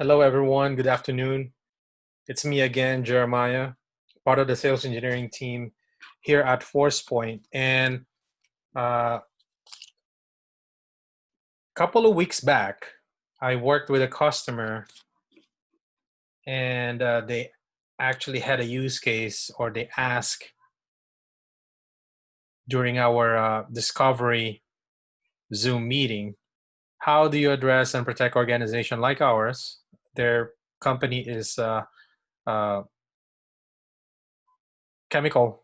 Hello, everyone. Good afternoon. It's me again, Jeremiah, part of the sales engineering team here at Forcepoint. And a couple of weeks back, I worked with a customer, and they actually had a use case, or they asked during our discovery Zoom meeting, how do you address and protect organization like ours? Their company is a chemical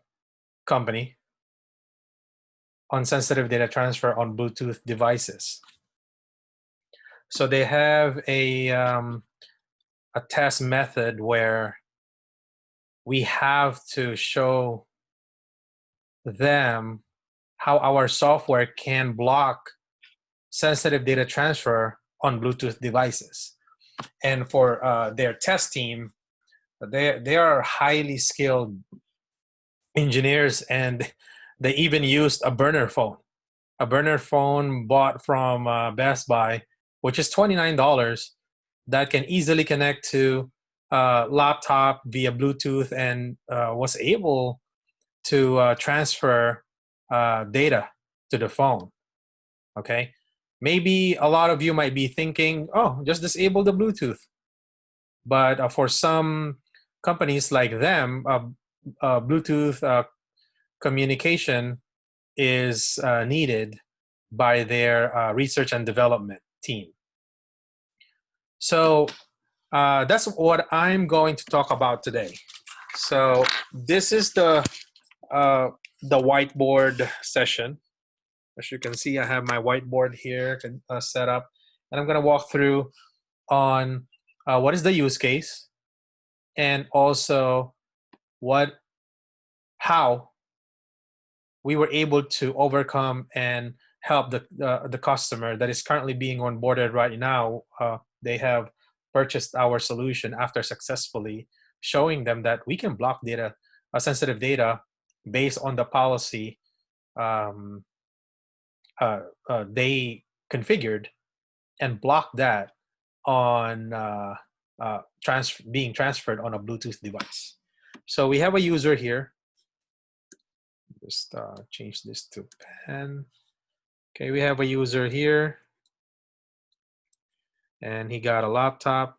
company on sensitive data transfer on Bluetooth devices. So they have a test method where we have to show them how our software can block sensitive data transfer on Bluetooth devices. And for their test team, they are highly skilled engineers, and they even used a burner phone bought from Best Buy, which is $29, that can easily connect to laptop via Bluetooth, and was able to transfer data to the phone. Okay, maybe a lot of you might be thinking, oh, just disable the Bluetooth. But for some companies like them, Bluetooth communication is needed by their research and development team. So that's what I'm going to talk about today. So this is the whiteboard session. As you can see, I have my whiteboard here set up, and I'm going to walk through on what is the use case, and also how we were able to overcome and help the customer that is currently being onboarded right now. They have purchased our solution after successfully showing them that we can block data, sensitive data, based on the policy they configured, and block that on being transferred on a Bluetooth device. So we have a user here. Just change this to pen. Okay, we have a user here, and he got a laptop.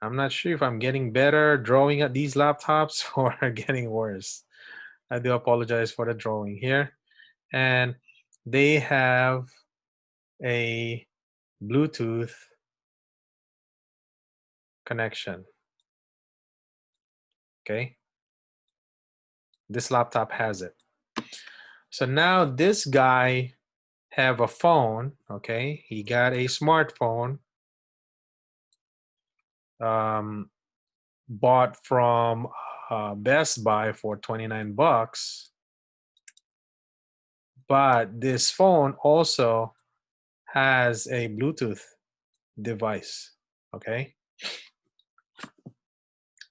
I'm not sure if I'm getting better drawing at these laptops or getting worse. I do apologize for the drawing here. And they have a Bluetooth connection. Okay, this laptop has it. So now this guy have a phone. Okay, he got a smartphone bought from Best Buy for $29. But this phone also has a Bluetooth device. Okay,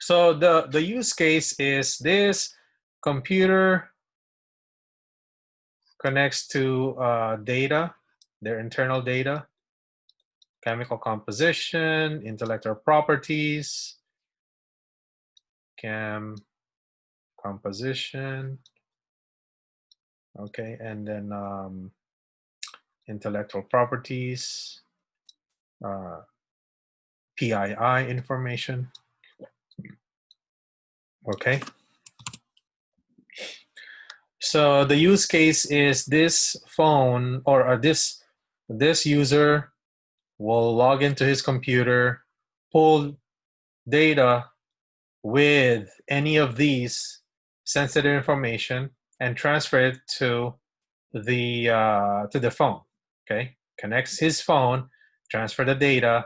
so the use case is this computer connects to data, their internal data, chemical composition, intellectual properties, chem composition, okay, and then intellectual properties, PII information, okay. So the use case is this phone, or this user will log into his computer, pull data with any of these sensitive information, and transfer it to the phone. Okay, connects his phone, transfer the data.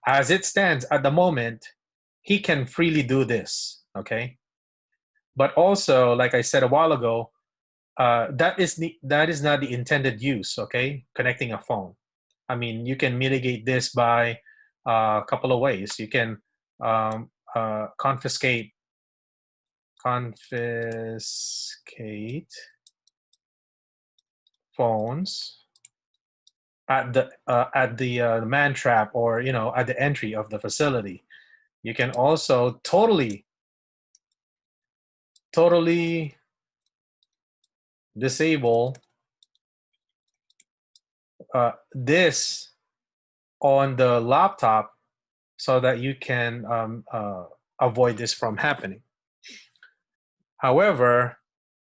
As it stands at the moment, he can freely do this. Okay, but also, like I said a while ago, that is not the intended use. Okay, connecting a phone. I mean, you can mitigate this by a couple of ways. You can confiscate phones at the man trap, or at the entry of the facility. You can also totally disable this on the laptop so that you can avoid this from happening. However,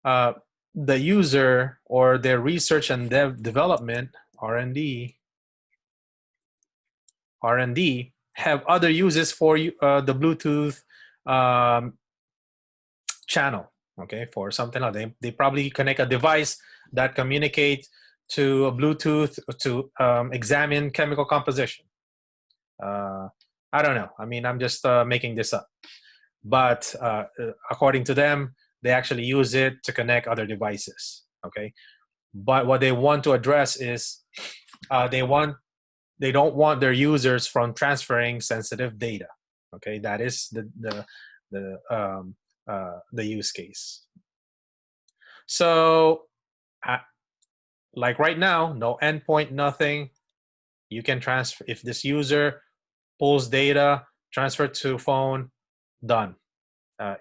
the user or their research and development, R&D, have other uses for the Bluetooth channel, okay, for something else. They probably connect a device that communicates to a Bluetooth to examine chemical composition. I don't know. I mean, I'm just making this up. But according to them, they actually use it to connect other devices, okay? But what they want to address is they don't want their users from transferring sensitive data, okay? That is the use case. So like right now, no endpoint, nothing. You can transfer. If this user pulls data, transfer to phone, done.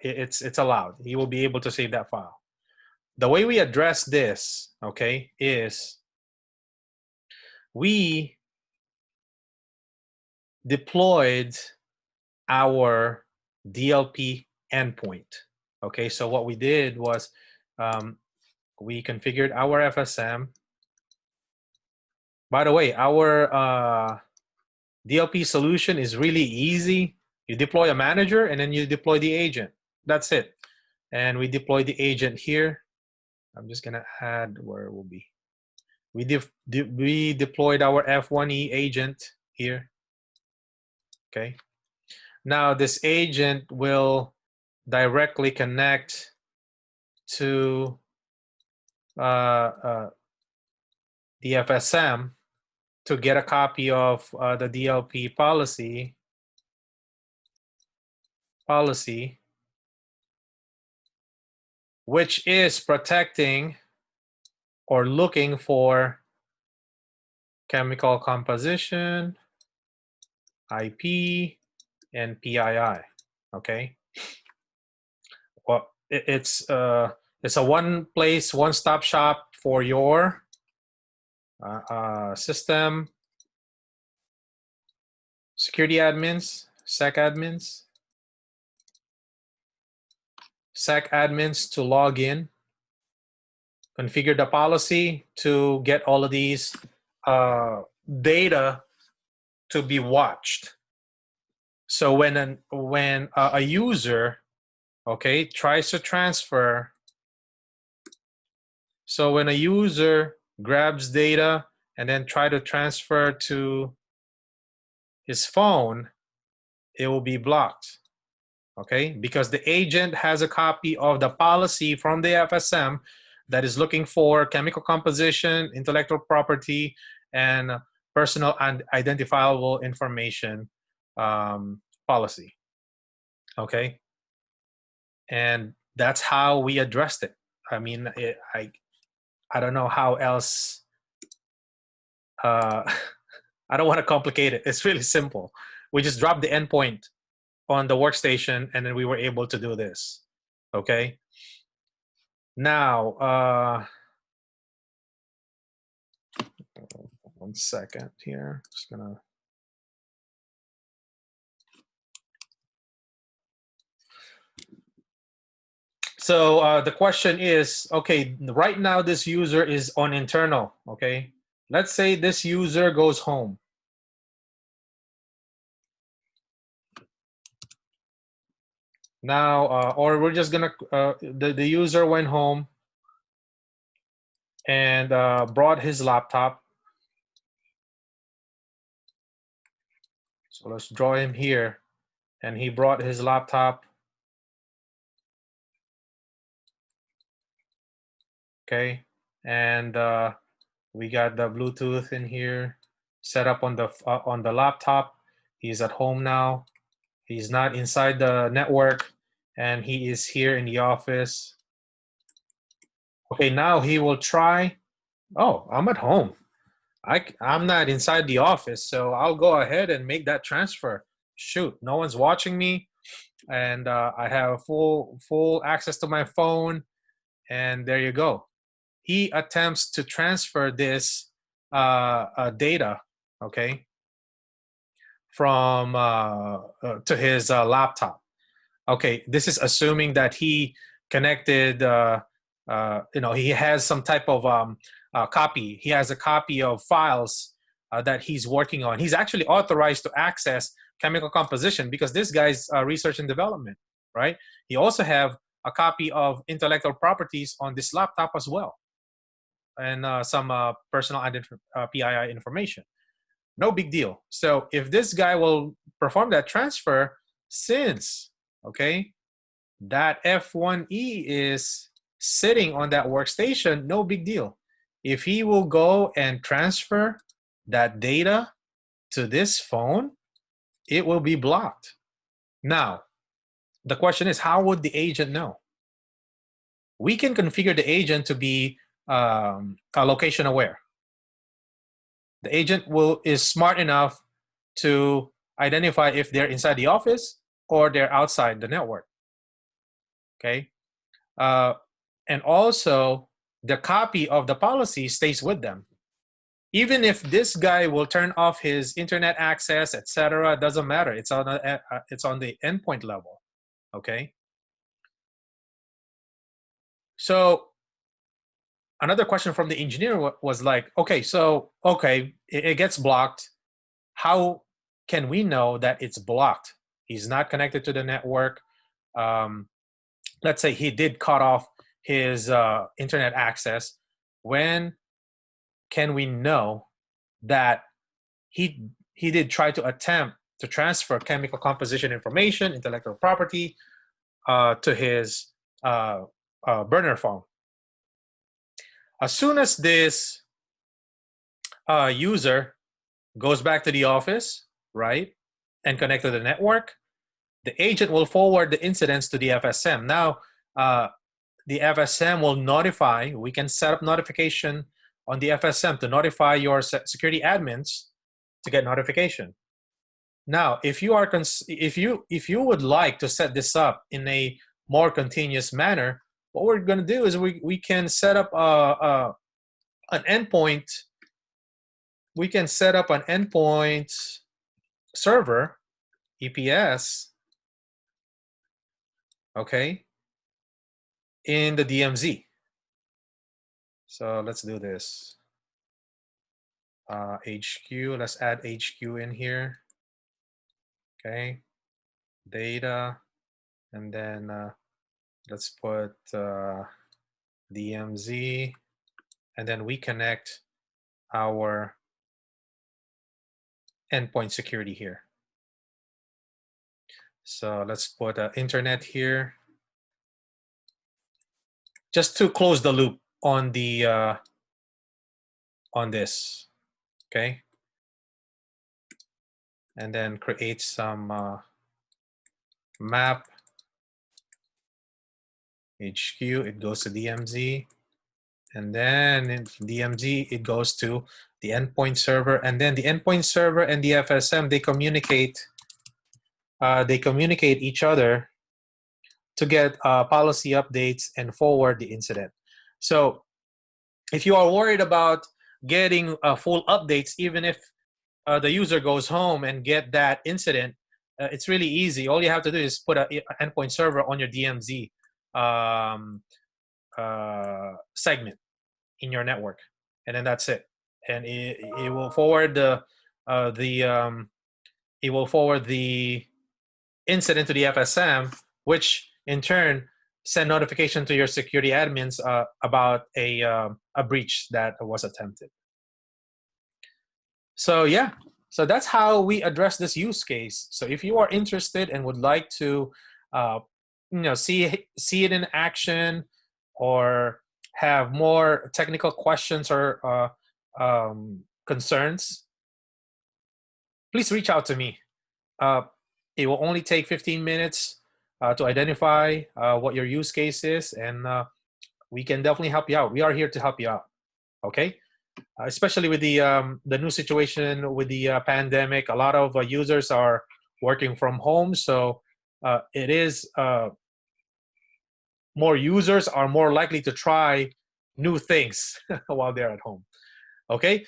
It's allowed. He will be able to save that file. The way we address this, okay, is we deployed our DLP endpoint. Okay, so what we did was we configured our FSM. By the way, our DLP solution is really easy. You deploy a manager and then you deploy the agent. That's it. And we deploy the agent here. I'm just gonna add where it will be. We deployed our F1E agent here. Okay. Now this agent will directly connect to the FSM to get a copy of the DLP policy, which is protecting or looking for chemical composition, IP, and PII. Okay. Well, it's a one-place, one-stop shop for your system security admins, SEC admins to log in, configure the policy to get all of these data to be watched. So when a user, okay, tries to transfer, so when a user grabs data and then try to transfer to his phone, it will be blocked, okay? Because the agent has a copy of the policy from the FSM that is looking for chemical composition, intellectual property, and personal and identifiable information policy, okay? And that's how we addressed it. I mean, I don't know how else. I don't want to complicate it. It's really simple. We just dropped the endpoint on the workstation, and then we were able to do this. Okay. Now, 1 second here. Just gonna. So the question is, okay, right now this user is on internal. Okay. Let's say this user goes home. Now, or we're just gonna, the user went home and brought his laptop. So let's draw him here. And he brought his laptop. Okay. And we got the Bluetooth in here set up on the laptop. He's at home now. He's not inside the network, and he is here in the office. Okay, now he will try. Oh, I'm at home. I'm not inside the office, so I'll go ahead and make that transfer. Shoot, no one's watching me, and I have full access to my phone, and there you go. He attempts to transfer this data, okay, from to his laptop. Okay, this is assuming that he connected, he has some type of copy. He has a copy of files that he's working on. He's actually authorized to access chemical composition because this guy's research and development, right? He also have a copy of intellectual properties on this laptop as well, and some personal PII information. No big deal. So if this guy will perform that transfer, since, okay, that F1E is sitting on that workstation, no big deal. If he will go and transfer that data to this phone, it will be blocked. Now, the question is, how would the agent know? We can configure the agent to be location aware. The agent is smart enough to identify if they're inside the office or they're outside the network. Okay, and also the copy of the policy stays with them. Even if this guy will turn off his internet access, etc., doesn't matter. It's on the endpoint level. Okay. So another question from the engineer was like, okay, it gets blocked. How can we know that it's blocked? He's not connected to the network. Let's say he did cut off his internet access. When can we know that he did try to attempt to transfer chemical composition information, intellectual property, to his burner phone? As soon as this user goes back to the office, right, and connect to the network, the agent will forward the incidents to the FSM. Now, the FSM will notify. We can set up notification on the FSM to notify your security admins to get notification. Now, if you would like to set this up in a more continuous manner, what we're going to do is we can set up an endpoint. We can set up an endpoint server, EPS, okay, in the DMZ. So let's do this. HQ, let's add HQ in here. Okay, data, and then let's put DMZ, and then we connect our endpoint security here. So let's put internet here, just to close the loop on the on this, okay? And then create some map HQ. It goes to DMZ, and then in DMZ it goes to the endpoint server, and then the endpoint server and the FSM, they communicate each other to get policy updates and forward the incident. So if you are worried about getting full updates, even if the user goes home and get that incident, it's really easy. All you have to do is put an endpoint server on your DMZ segment in your network, and then that's it. And it will forward the incident to the FSM, which in turn send notification to your security admins about a breach that was attempted. So yeah, so that's how we address this use case. So if you are interested and would like to see it in action, or have more technical questions or concerns, please reach out to me. It will only take 15 minutes to identify what your use case is, and we can definitely help you out. We are here to help you out, okay? especially with the new situation with the pandemic. A lot of users are working from home, so it is more users are more likely to try new things while they're at home. Okay.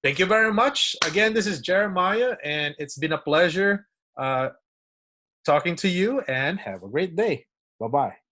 Thank you very much. Again, this is Jeremiah, and it's been a pleasure talking to you, and have a great day. Bye-bye.